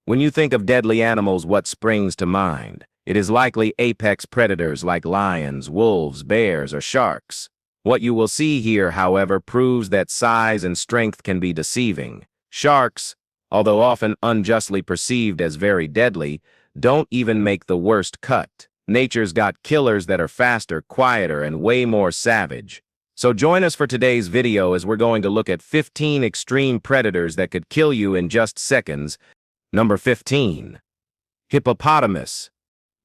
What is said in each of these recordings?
When you think of deadly animals, what springs to mind? It is likely apex predators like lions, wolves, bears, or sharks. What you will see here, however, proves that size and strength can be deceiving. Sharks, although often unjustly perceived as very deadly, don't even make the worst cut. Nature's got killers that are faster, quieter, and way more savage. So join us for today's video as we're going to look at 15 extreme predators that could kill you in just seconds. Number 15. Hippopotamus.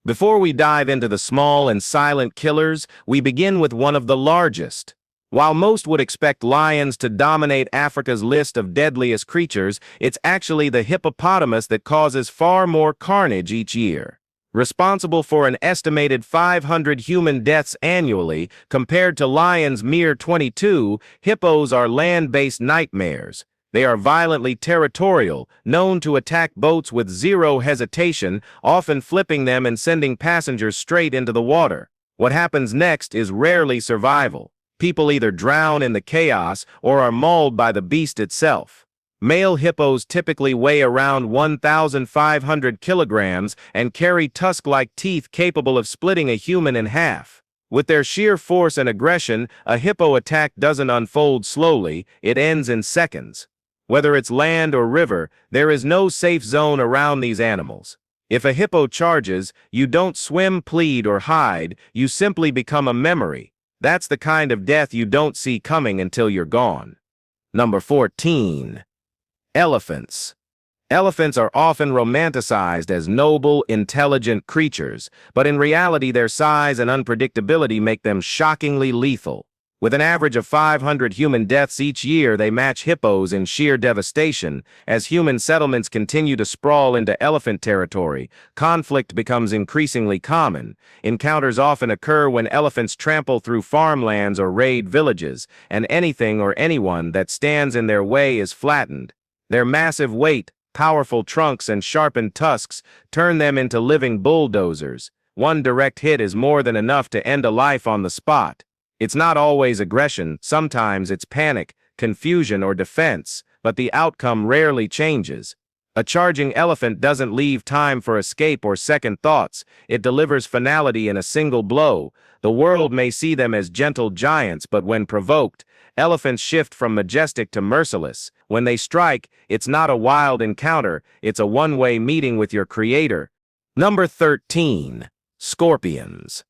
Before we dive into the small and silent killers, we begin with one of the largest. While most would expect lions to dominate Africa's list of deadliest creatures, it's actually the hippopotamus that causes far more carnage each year. Responsible for an estimated 500 human deaths annually, compared to lions' mere 22, hippos are land-based nightmares. They are violently territorial, known to attack boats with zero hesitation, often flipping them and sending passengers straight into the water. What happens next is rarely survival. People either drown in the chaos or are mauled by the beast itself. Male hippos typically weigh around 1,500 kilograms and carry tusk-like teeth capable of splitting a human in half. With their sheer force and aggression, a hippo attack doesn't unfold slowly, it ends in seconds. Whether it's land or river, there is no safe zone around these animals. If a hippo charges, you don't swim, plead, or hide, you simply become a memory. That's the kind of death you don't see coming until you're gone. Number 14. Elephants. Elephants are often romanticized as noble, intelligent creatures, but in reality their size and unpredictability make them shockingly lethal. With an average of 500 human deaths each year, they match hippos in sheer devastation. As human settlements continue to sprawl into elephant territory, conflict becomes increasingly common. Encounters often occur when elephants trample through farmlands or raid villages, and anything or anyone that stands in their way is flattened. Their massive weight, powerful trunks, and sharpened tusks turn them into living bulldozers. One direct hit is more than enough to end a life on the spot. It's not always aggression, sometimes it's panic, confusion, or defense, but the outcome rarely changes. A charging elephant doesn't leave time for escape or second thoughts, it delivers finality in a single blow. The world may see them as gentle giants, but when provoked, elephants shift from majestic to merciless. When they strike, it's not a wild encounter, it's a one-way meeting with your creator. Number 13. Scorpions.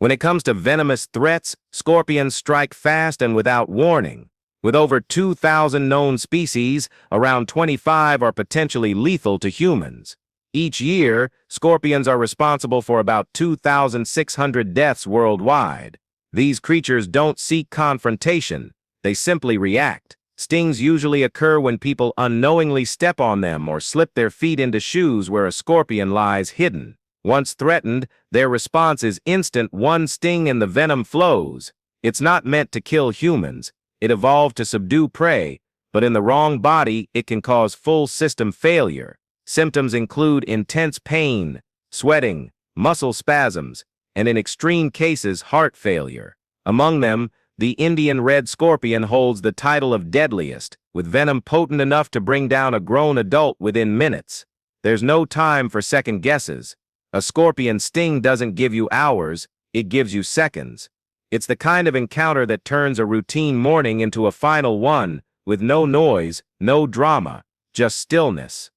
When it comes to venomous threats, scorpions strike fast and without warning. With over 2,000 known species, around 25 are potentially lethal to humans. Each year, scorpions are responsible for about 2,600 deaths worldwide. These creatures don't seek confrontation, they simply react. Stings usually occur when people unknowingly step on them or slip their feet into shoes where a scorpion lies hidden. Once threatened, their response is instant. One sting and the venom flows. It's not meant to kill humans. It evolved to subdue prey, but in the wrong body, it can cause full system failure. Symptoms include intense pain, sweating, muscle spasms, and in extreme cases, heart failure. Among them, the Indian red scorpion holds the title of deadliest, with venom potent enough to bring down a grown adult within minutes. There's no time for second guesses. A scorpion sting doesn't give you hours, it gives you seconds. It's the kind of encounter that turns a routine morning into a final one, with no noise, no drama, just stillness.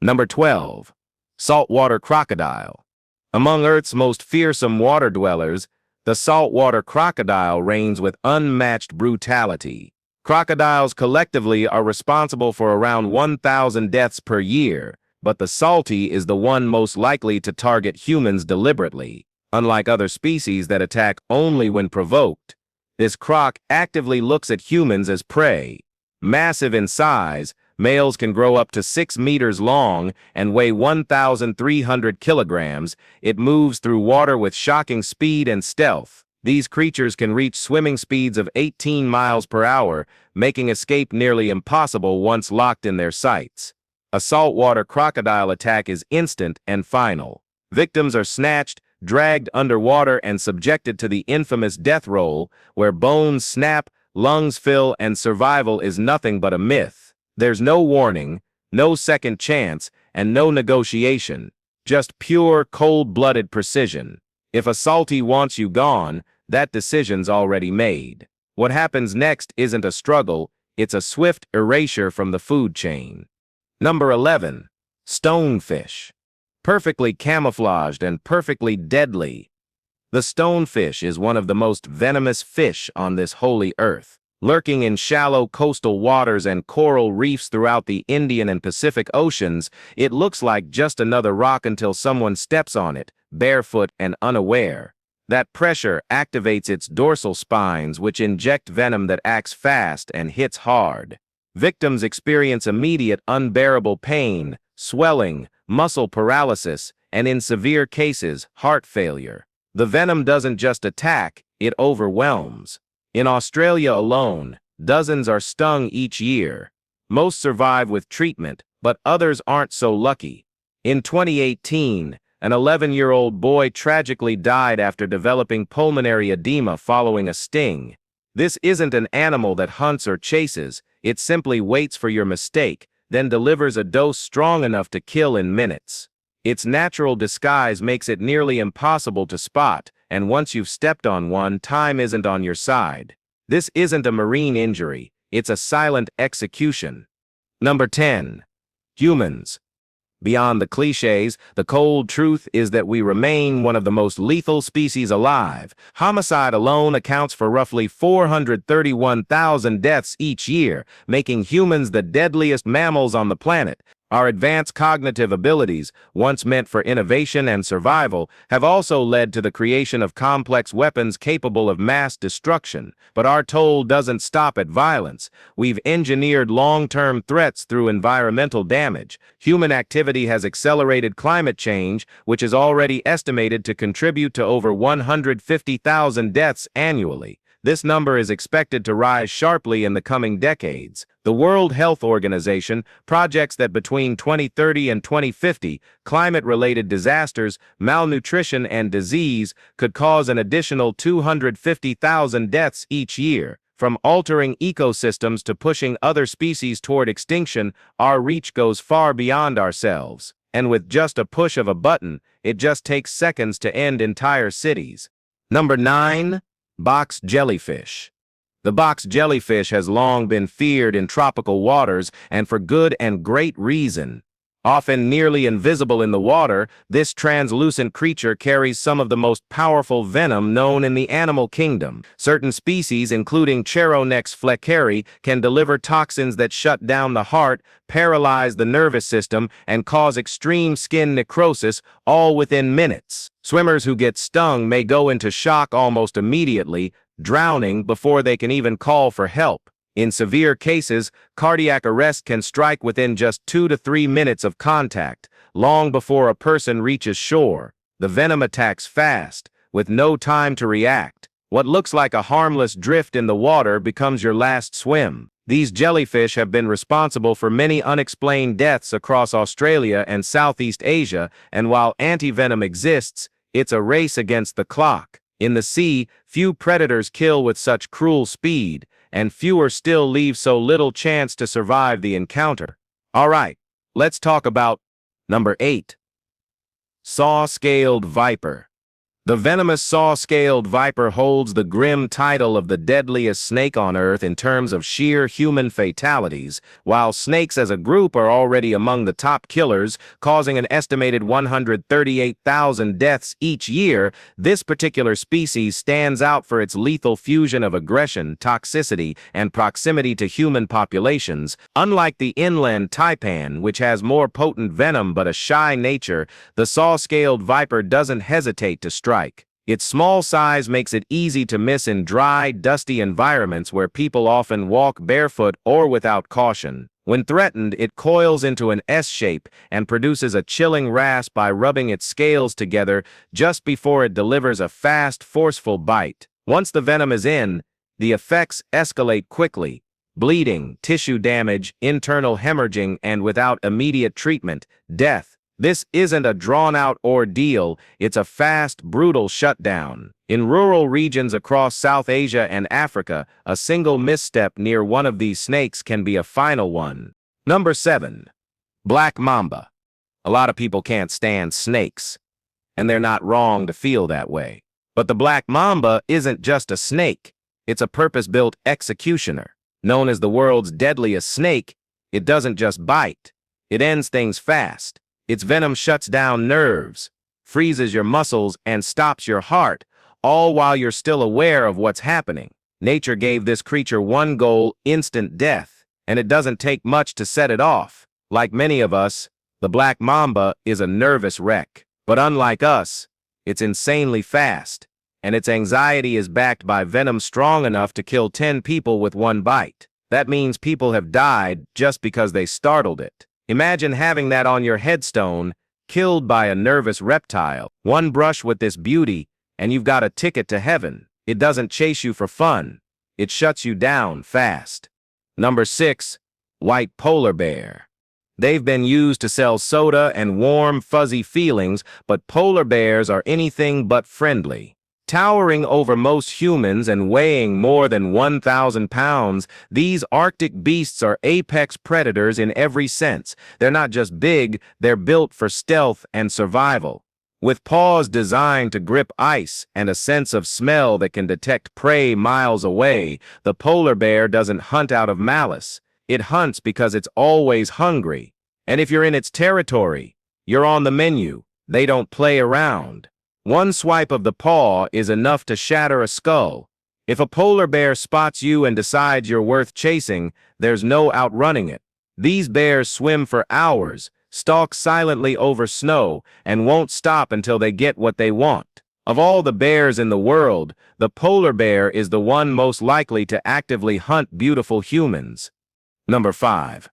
Number 12. Saltwater crocodile. Among Earth's most fearsome water dwellers, the saltwater crocodile reigns with unmatched brutality. Crocodiles collectively are responsible for around 1,000 deaths per year, but the salty is the one most likely to target humans deliberately. Unlike other species that attack only when provoked, this croc actively looks at humans as prey. Massive in size, males can grow up to 6 meters long and weigh 1,300 kilograms. It moves through water with shocking speed and stealth. These creatures can reach swimming speeds of 18 miles per hour, making escape nearly impossible once locked in their sights. A saltwater crocodile attack is instant and final. Victims are snatched, dragged underwater, and subjected to the infamous death roll, where bones snap, lungs fill, and survival is nothing but a myth. There's no warning, no second chance, and no negotiation. Just pure, cold-blooded precision. If a salty wants you gone, that decision's already made. What happens next isn't a struggle, it's a swift erasure from the food chain. Number 11. Stonefish. Perfectly camouflaged and perfectly deadly. The stonefish is one of the most venomous fish on this holy earth. Lurking in shallow coastal waters and coral reefs throughout the Indian and Pacific Oceans, it looks like just another rock until someone steps on it, barefoot and unaware. That pressure activates its dorsal spines, which inject venom that acts fast and hits hard. Victims experience immediate unbearable pain, swelling, muscle paralysis, and in severe cases, heart failure. The venom doesn't just attack, it overwhelms. In Australia alone, dozens are stung each year. Most survive with treatment, but others aren't so lucky. In 2018, an 11-year-old boy tragically died after developing pulmonary edema following a sting. This isn't an animal that hunts or chases, it simply waits for your mistake, then delivers a dose strong enough to kill in minutes. Its natural disguise makes it nearly impossible to spot, and once you've stepped on one, time isn't on your side. This isn't a marine injury, it's a silent execution. Number 10. Humans. Beyond the cliches, the cold truth is that we remain one of the most lethal species alive. Homicide alone accounts for roughly 431,000 deaths each year, making humans the deadliest mammals on the planet. Our advanced cognitive abilities, once meant for innovation and survival, have also led to the creation of complex weapons capable of mass destruction. But our toll doesn't stop at violence. We've engineered long-term threats through environmental damage. Human activity has accelerated climate change, which is already estimated to contribute to over 150,000 deaths annually. This number is expected to rise sharply in the coming decades. The World Health Organization projects that between 2030 and 2050, climate-related disasters, malnutrition, and disease could cause an additional 250,000 deaths each year. From altering ecosystems to pushing other species toward extinction, our reach goes far beyond ourselves. And with just a push of a button, it just takes seconds to end entire cities. Number 9. Box jellyfish. The box jellyfish has long been feared in tropical waters, and for good and great reason. Often nearly invisible in the water, this translucent creature carries some of the most powerful venom known in the animal kingdom. Certain species, including Chironex fleckeri, can deliver toxins that shut down the heart, paralyze the nervous system, and cause extreme skin necrosis, all within minutes. Swimmers who get stung may go into shock almost immediately, drowning before they can even call for help. In severe cases, cardiac arrest can strike within just 2 to 3 minutes of contact, long before a person reaches shore. The venom attacks fast, with no time to react. What looks like a harmless drift in the water becomes your last swim. These jellyfish have been responsible for many unexplained deaths across Australia and Southeast Asia, and while anti-venom exists, it's a race against the clock. In the sea, few predators kill with such cruel speed, and fewer still leave so little chance to survive the encounter. All right, let's talk about number 8. Saw-scaled viper. The venomous saw-scaled viper holds the grim title of the deadliest snake on Earth in terms of sheer human fatalities. While snakes as a group are already among the top killers, causing an estimated 138,000 deaths each year, this particular species stands out for its lethal fusion of aggression, toxicity, and proximity to human populations. Unlike the inland taipan, which has more potent venom but a shy nature, the saw-scaled viper doesn't hesitate to strike. Its small size makes it easy to miss in dry, dusty environments where people often walk barefoot or without caution. When threatened, it coils into an S shape and produces a chilling rasp by rubbing its scales together just before it delivers a fast, forceful bite. Once the venom is in, the effects escalate quickly. Bleeding, tissue damage, internal hemorrhaging, and without immediate treatment, death. This isn't a drawn-out ordeal, it's a fast, brutal shutdown. In rural regions across South Asia and Africa, a single misstep near one of these snakes can be a final one. Number 7. Black mamba. A lot of people can't stand snakes, and they're not wrong to feel that way. But the black mamba isn't just a snake. It's a purpose-built executioner. Known as the world's deadliest snake, it doesn't just bite. It ends things fast. Its venom shuts down nerves, freezes your muscles, and stops your heart, all while you're still aware of what's happening. Nature gave this creature one goal: instant death, and it doesn't take much to set it off. Like many of us, the black mamba is a nervous wreck. But unlike us, it's insanely fast, and its anxiety is backed by venom strong enough to kill 10 people with one bite. That means people have died just because they startled it. Imagine having that on your headstone, killed by a nervous reptile. One brush with this beauty, and you've got a ticket to heaven. It doesn't chase you for fun. It shuts you down fast. Number 6, white polar bear. They've been used to sell soda and warm, fuzzy feelings, but polar bears are anything but friendly. Towering over most humans and weighing more than 1,000 pounds, these Arctic beasts are apex predators in every sense. They're not just big, they're built for stealth and survival. With paws designed to grip ice and a sense of smell that can detect prey miles away, the polar bear doesn't hunt out of malice. It hunts because it's always hungry. And if you're in its territory, you're on the menu. They don't play around. One swipe of the paw is enough to shatter a skull. If a polar bear spots you and decides you're worth chasing, there's no outrunning it. These bears swim for hours, stalk silently over snow, and won't stop until they get what they want. Of all the bears in the world, the polar bear is the one most likely to actively hunt beautiful humans. Number 5.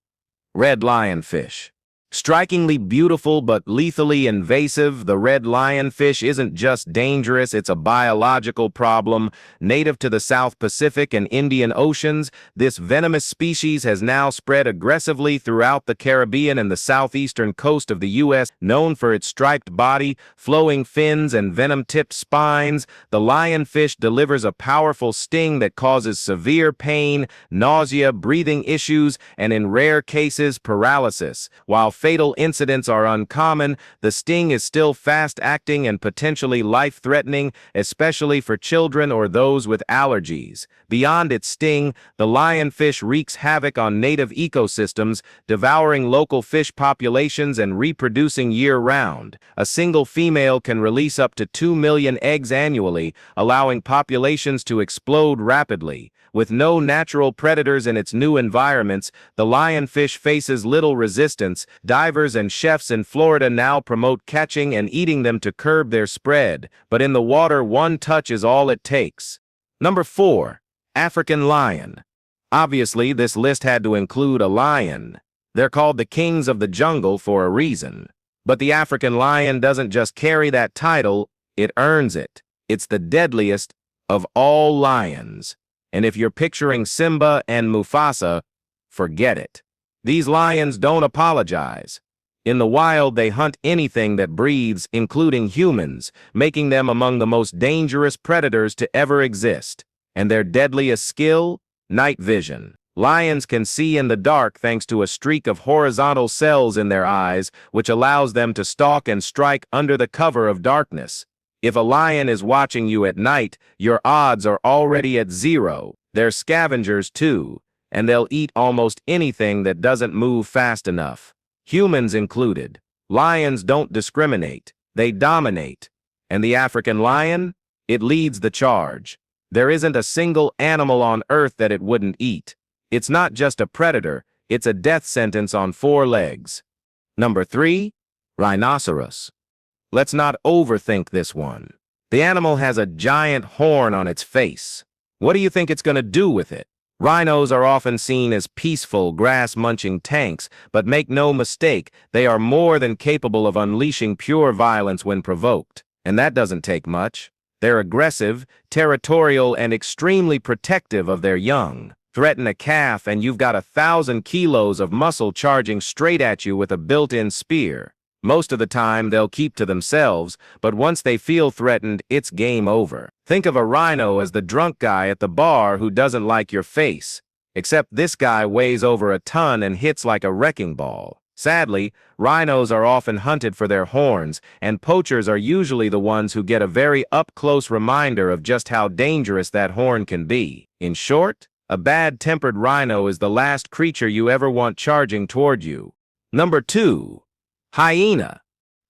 Red lionfish. Strikingly beautiful but lethally invasive, the red lionfish isn't just dangerous, it's a biological problem. Native to the South Pacific and Indian Oceans, this venomous species has now spread aggressively throughout the Caribbean and the southeastern coast of the U.S. Known for its striped body, flowing fins, and venom-tipped spines, the lionfish delivers a powerful sting that causes severe pain, nausea, breathing issues, and in rare cases, paralysis. While fatal incidents are uncommon, the sting is still fast-acting and potentially life-threatening, especially for children or those with allergies. Beyond its sting, the lionfish wreaks havoc on native ecosystems, devouring local fish populations and reproducing year-round. A single female can release up to 2 million eggs annually, allowing populations to explode rapidly. With no natural predators in its new environments, the lionfish faces little resistance. Divers and chefs in Florida now promote catching and eating them to curb their spread, but in the water, one touch is all it takes. Number 4. African lion. Obviously, this list had to include a lion. They're called the kings of the jungle for a reason. But the African lion doesn't just carry that title, it earns it. It's the deadliest of all lions. And if you're picturing Simba and Mufasa, forget it. These lions don't apologize. In the wild, they hunt anything that breathes, including humans, making them among the most dangerous predators to ever exist. And their deadliest skill? Night vision. Lions can see in the dark thanks to a streak of horizontal cells in their eyes, which allows them to stalk and strike under the cover of darkness. If a lion is watching you at night, your odds are already at 0. They're scavengers too, and they'll eat almost anything that doesn't move fast enough. Humans included. Lions don't discriminate, they dominate. And the African lion? It leads the charge. There isn't a single animal on Earth that it wouldn't eat. It's not just a predator, it's a death sentence on 4 legs. Number 3. Rhinoceros. Let's not overthink this one. The animal has a giant horn on its face. What do you think it's going to do with it? Rhinos are often seen as peaceful, grass-munching tanks, but make no mistake, they are more than capable of unleashing pure violence when provoked. And that doesn't take much. They're aggressive, territorial, and extremely protective of their young. Threaten a calf and you've got 1,000 kilos of muscle charging straight at you with a built-in spear. Most of the time, they'll keep to themselves, but once they feel threatened, it's game over. Think of a rhino as the drunk guy at the bar who doesn't like your face. Except this guy weighs over a ton and hits like a wrecking ball. Sadly, rhinos are often hunted for their horns, and poachers are usually the ones who get a very up-close reminder of just how dangerous that horn can be. In short, a bad-tempered rhino is the last creature you ever want charging toward you. Number 2. Hyena.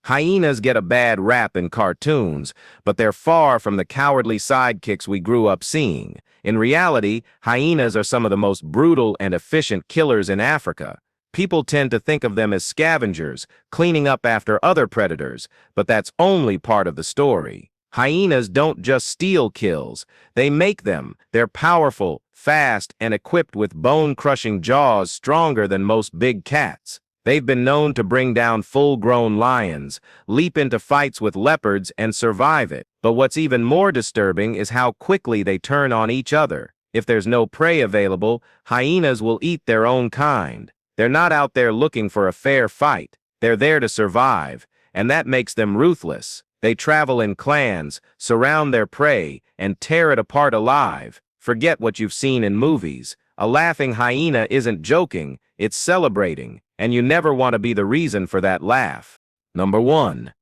Hyenas get a bad rap in cartoons, but they're far from the cowardly sidekicks we grew up seeing. In reality, hyenas are some of the most brutal and efficient killers in Africa. People tend to think of them as scavengers, cleaning up after other predators, but that's only part of the story. Hyenas don't just steal kills, they make them. They're powerful, fast, and equipped with bone-crushing jaws stronger than most big cats. They've been known to bring down full-grown lions, leap into fights with leopards, and survive it. But what's even more disturbing is how quickly they turn on each other. If there's no prey available, hyenas will eat their own kind. They're not out there looking for a fair fight. They're there to survive, and that makes them ruthless. They travel in clans, surround their prey, and tear it apart alive. Forget what you've seen in movies. A laughing hyena isn't joking, it's celebrating, and you never want to be the reason for that laugh. Number 1.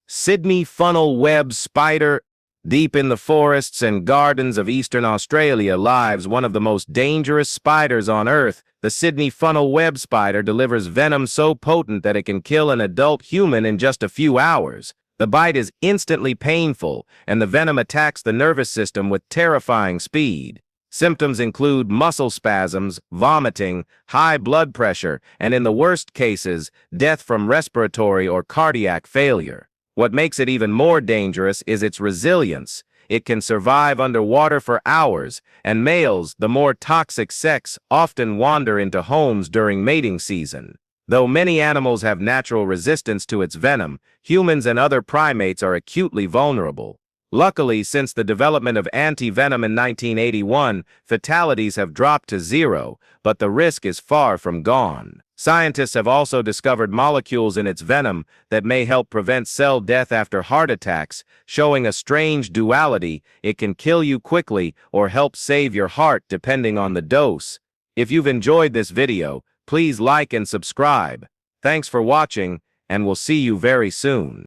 Sydney funnel web spider. Deep in the forests and gardens of eastern Australia lives one of the most dangerous spiders on Earth. The Sydney funnel web spider delivers venom so potent that it can kill an adult human in just a few hours. The bite is instantly painful, and the venom attacks the nervous system with terrifying speed. Symptoms include muscle spasms, vomiting, high blood pressure, and in the worst cases, death from respiratory or cardiac failure. What makes it even more dangerous is its resilience. It can survive underwater for hours, and males, the more toxic sex, often wander into homes during mating season. Though many animals have natural resistance to its venom, humans and other primates are acutely vulnerable. Luckily, since the development of anti-venom in 1981, fatalities have dropped to 0, but the risk is far from gone. Scientists have also discovered molecules in its venom that may help prevent cell death after heart attacks, showing a strange duality. It can kill you quickly or help save your heart depending on the dose. If you've enjoyed this video, please like and subscribe. Thanks for watching, and we'll see you very soon.